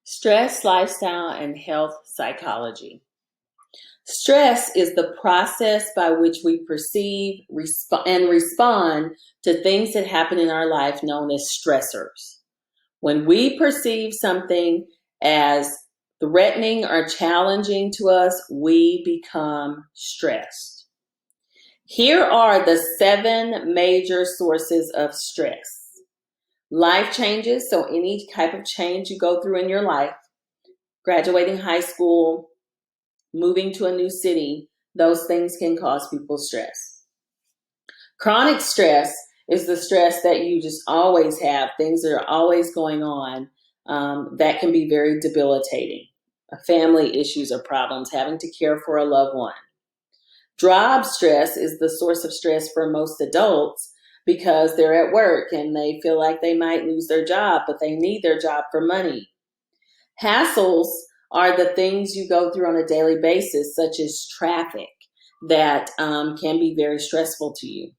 Stress, lifestyle, and health psychology. Stress is the process by which we perceive and respond to things that happen in our life known as stressors. When we perceive something as threatening or challenging to us, we become stressed. Here are the 7 major sources of stress. Life changes, so any type of change you go through in your life, graduating high school, moving to a new city, those things can cause people stress. Chronic stress is the stress that you just always have, things that are always going on, that can be very debilitating. Family issues or problems, having to care for a loved one. Job stress is the source of stress for most adults because they're at work and they feel like they might lose their job, but they need their job for money. Hassles are the things you go through on a daily basis, such as traffic, that can be very stressful to you.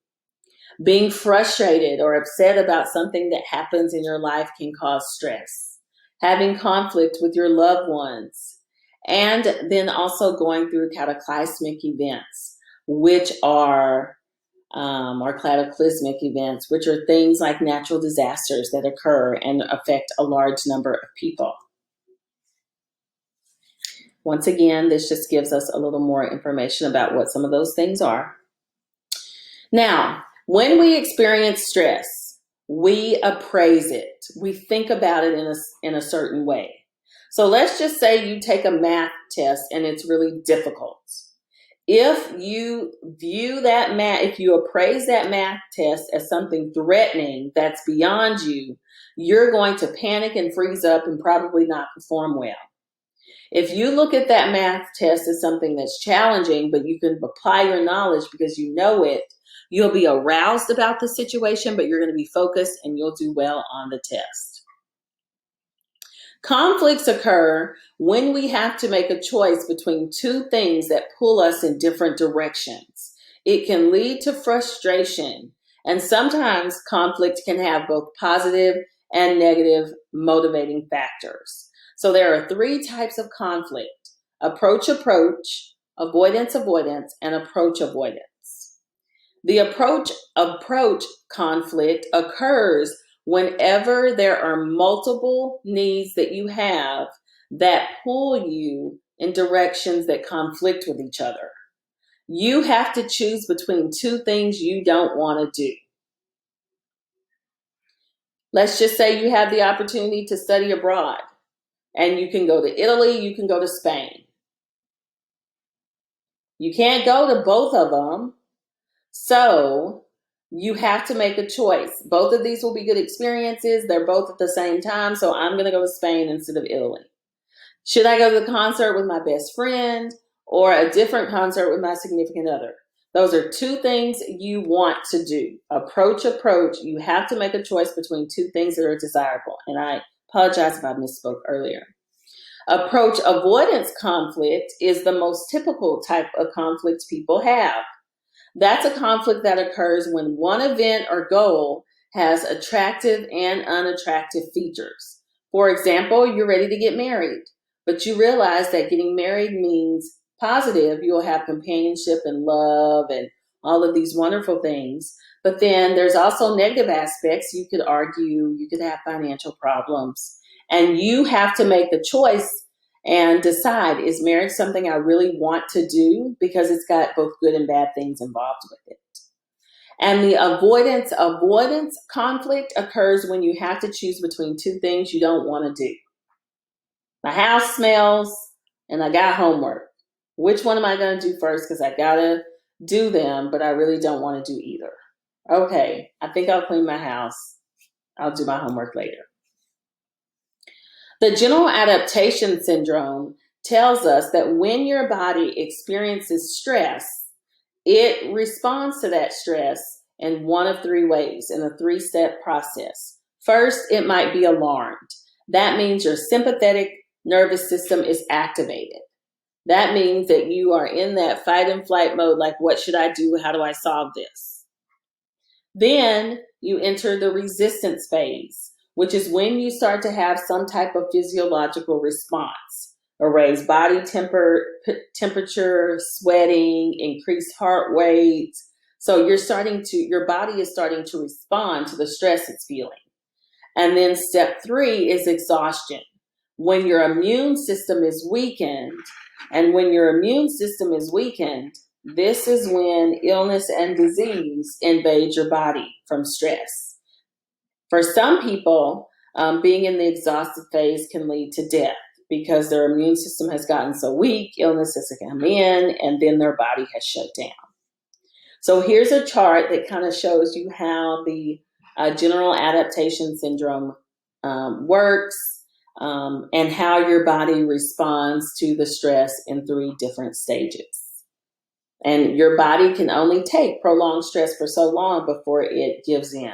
Being frustrated or upset about something that happens in your life can cause stress. Having conflict with your loved ones, and then also going through cataclysmic events, which are or cataclysmic events, which are things like natural disasters that occur and affect a large number of people. Once again, this just gives us a little more information about what some of those things are. Now, when we experience stress, we appraise it. We think about it in a certain way. So let's just say you take a math test and it's really difficult. If you if you appraise that math test as something threatening that's beyond you, you're going to panic and freeze up and probably not perform well. If you look at that math test as something that's challenging, but you can apply your knowledge because you know it, you'll be aroused about the situation, but you're going to be focused and you'll do well on the test. Conflicts occur when we have to make a choice between 2 things that pull us in different directions. It can lead to frustration, and sometimes conflict can have both positive and negative motivating factors. So there are 3 types of conflict: approach, avoidance, and approach avoidance. The approach conflict occurs whenever there are multiple needs that you have that pull you in directions that conflict with each other. You have to choose between 2 things you don't want to do. Let's just say you have the opportunity to study abroad. And you can go to Italy, you can go to Spain. You can't go to both of them, so you have to make a choice. Both of these will be good experiences. They're both at the same time, so I'm going to go to Spain instead of Italy. Should I go to the concert with my best friend or a different concert with my significant other? Those are 2 things you want to do. Approach. You have to make a choice between 2 things that are desirable. And I apologize if I misspoke earlier. Approach avoidance conflict is the most typical type of conflict people have. That's a conflict that occurs when one event or goal has attractive and unattractive features. For example, you're ready to get married, but you realize that getting married means positive. You'll have companionship and love and all of these wonderful things. But then there's also negative aspects. You could argue, you could have financial problems. And you have to make the choice and decide, is marriage something I really want to do? Because it's got both good and bad things involved with it. And the avoidance conflict occurs when you have to choose between 2 things you don't want to do. My house smells and I got homework. Which one am I going to do first? Because I got to do them, but I really don't want to do either. Okay, I think I'll clean my house. I'll do my homework later. The general adaptation syndrome tells us that when your body experiences stress, it responds to that stress in one of 3 ways, in a 3-step process. First, it might be alarmed. That means your sympathetic nervous system is activated. That means that you are in that fight and flight mode, like, what should I do? How do I solve this? Then you enter the resistance phase, which is when you start to have some type of physiological response. A raised body temperature, sweating, increased heart rate. So your body is starting to respond to the stress it's feeling. And then step 3 is exhaustion. When your immune system is weakened, this is when illness and disease invade your body from stress. For some people, being in the exhausted phase can lead to death because their immune system has gotten so weak, illness has come in, and then their body has shut down. So here's a chart that kind of shows you how the general adaptation syndrome works and how your body responds to the stress in 3 different stages. And your body can only take prolonged stress for so long before it gives in.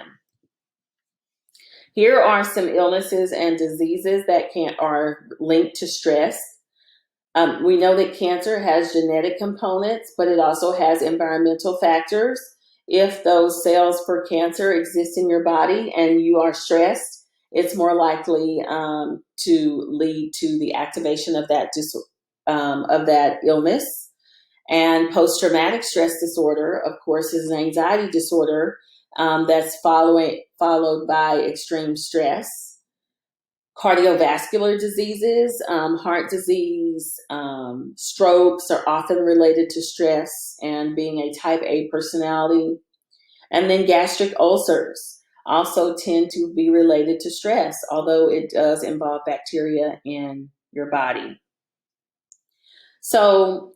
Here are some illnesses and diseases that are linked to stress. We know that cancer has genetic components, but it also has environmental factors. If those cells for cancer exist in your body and you are stressed, it's more likely to lead to the activation of that illness. And post-traumatic stress disorder, of course, is an anxiety disorder that's followed by extreme stress. Cardiovascular diseases, heart disease, strokes are often related to stress and being a type A personality. And then gastric ulcers also tend to be related to stress, although it does involve bacteria in your body. So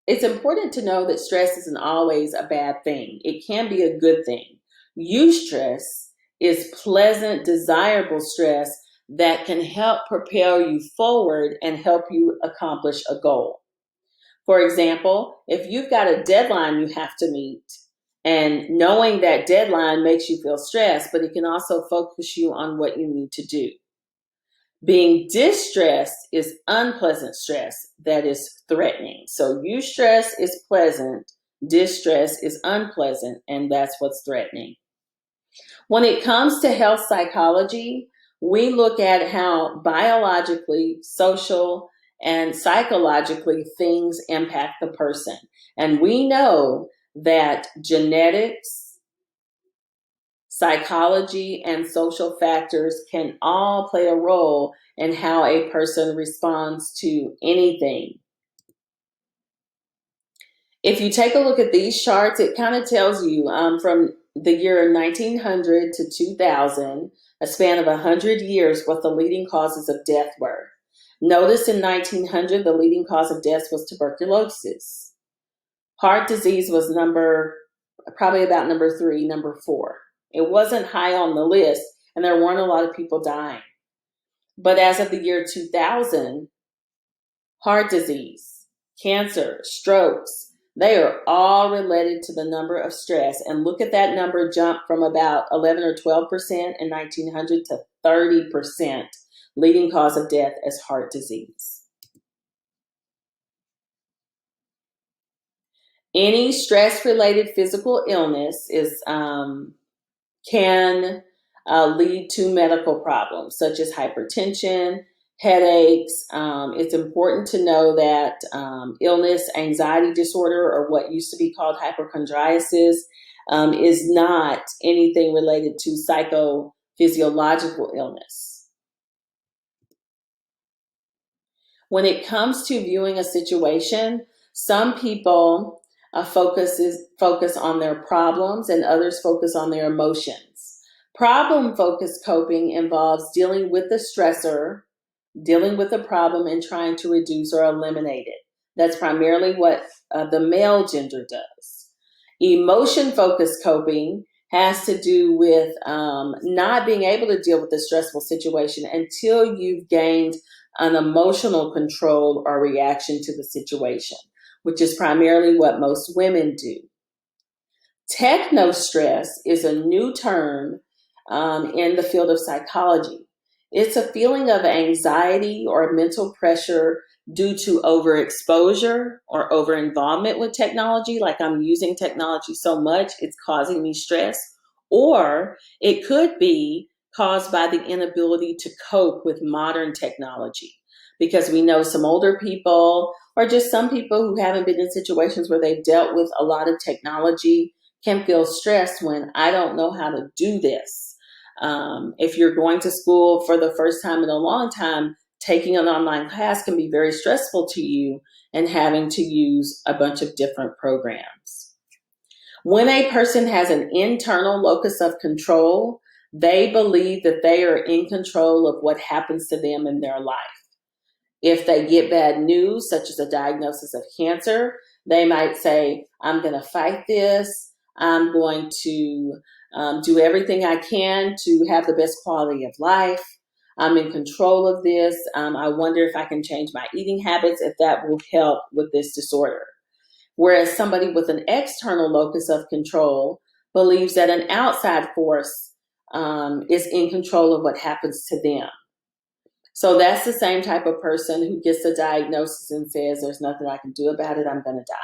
it's important to know that stress isn't always a bad thing. It can be a good thing. Eustress is pleasant, desirable stress that can help propel you forward and help you accomplish a goal. For example, if you've got a deadline you have to meet, and knowing that deadline makes you feel stressed, but it can also focus you on what you need to do. Being distressed is unpleasant stress that is threatening. So eustress is pleasant, distress is unpleasant, and that's what's threatening. When it comes to health psychology, we look at how biologically, social, and psychologically things impact the person. And we know that genetics, psychology, and social factors can all play a role in how a person responds to anything. If you take a look at these charts, it kind of tells you from the year 1900 to 2000, a span of 100 years, what the leading causes of death were. Notice in 1900, the leading cause of death was tuberculosis. Heart disease was probably about number 3, number 4. It wasn't high on the list, and there weren't a lot of people dying. But as of the year 2000, heart disease, cancer, strokes, they are all related to the number of stress. And look at that number jump from about 11 or 12% in 1900 to 30%, leading cause of death as heart disease. Any stress-related physical illness can lead to medical problems such as hypertension, headaches. It's important to know that illness, anxiety disorder, or what used to be called hypochondriasis, is not anything related to psychophysiological illness. When it comes to viewing a situation, some people focus on their problems and others focus on their emotions. Problem-focused coping involves dealing with the stressor, dealing with the problem, and trying to reduce or eliminate it. That's primarily what the male gender does. Emotion-focused coping has to do with not being able to deal with the stressful situation until you've gained an emotional control or reaction to the situation, which is primarily what most women do. Technostress is a new term in the field of psychology. It's a feeling of anxiety or mental pressure due to overexposure or overinvolvement with technology, like I'm using technology so much, it's causing me stress, Or it could be caused by the inability to cope with modern technology, because we know some older people or just some people who haven't been in situations where they've dealt with a lot of technology can feel stressed when I don't know how to do this. If you're going to school for the first time in a long time, taking an online class can be very stressful to you and having to use a bunch of different programs. When a person has an internal locus of control, they believe that they are in control of what happens to them in their life. If they get bad news, such as a diagnosis of cancer, they might say, I'm going to fight this. I'm going to do everything I can to have the best quality of life. I'm in control of this. I wonder if I can change my eating habits, if that will help with this disorder. Whereas somebody with an external locus of control believes that an outside force is in control of what happens to them. So that's the same type of person who gets a diagnosis and says, there's nothing I can do about it, I'm going to die.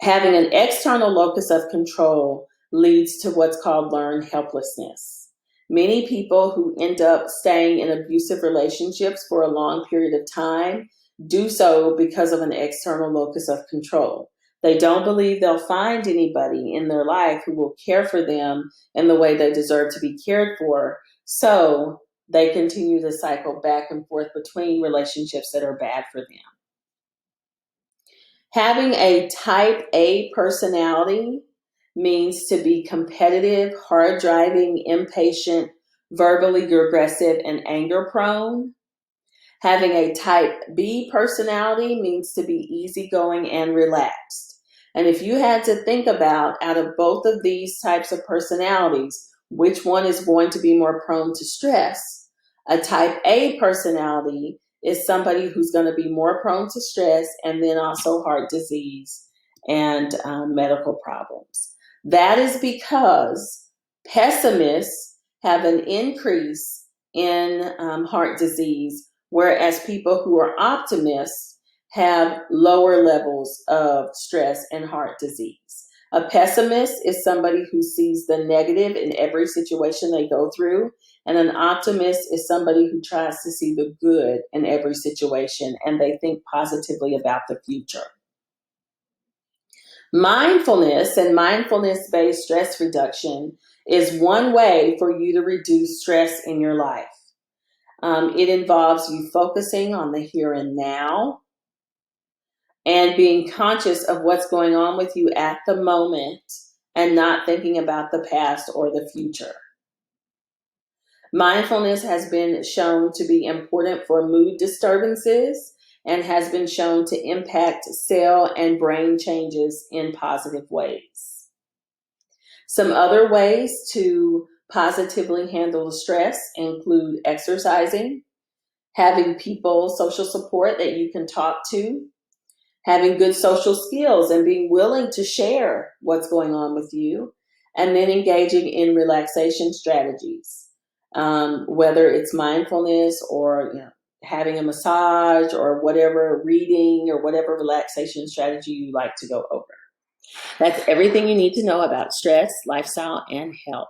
Having an external locus of control leads to what's called learned helplessness. Many people who end up staying in abusive relationships for a long period of time do so because of an external locus of control. They don't believe they'll find anybody in their life who will care for them in the way they deserve to be cared for. So they continue to cycle back and forth between relationships that are bad for them. Having a type A personality means to be competitive, hard-driving, impatient, verbally aggressive, and anger-prone. Having a type B personality means to be easygoing and relaxed. And if you had to think about, out of both of these types of personalities, which one is going to be more prone to stress, a type A personality is somebody who's going to be more prone to stress, and then also heart disease and medical problems. That is because pessimists have an increase in heart disease, whereas people who are optimists have lower levels of stress and heart disease. A pessimist is somebody who sees the negative in every situation they go through, and an optimist is somebody who tries to see the good in every situation, and they think positively about the future. Mindfulness and mindfulness-based stress reduction is one way for you to reduce stress in your life. It involves you focusing on the here and now and being conscious of what's going on with you at the moment and not thinking about the past or the future. Mindfulness has been shown to be important for mood disturbances and has been shown to impact cell and brain changes in positive ways. Some other ways to positively handle stress include exercising, having people, social support that you can talk to, having good social skills and being willing to share what's going on with you, and then engaging in relaxation strategies, whether it's mindfulness or having a massage or whatever, reading or whatever relaxation strategy you like to go over. That's everything you need to know about stress, lifestyle, and health.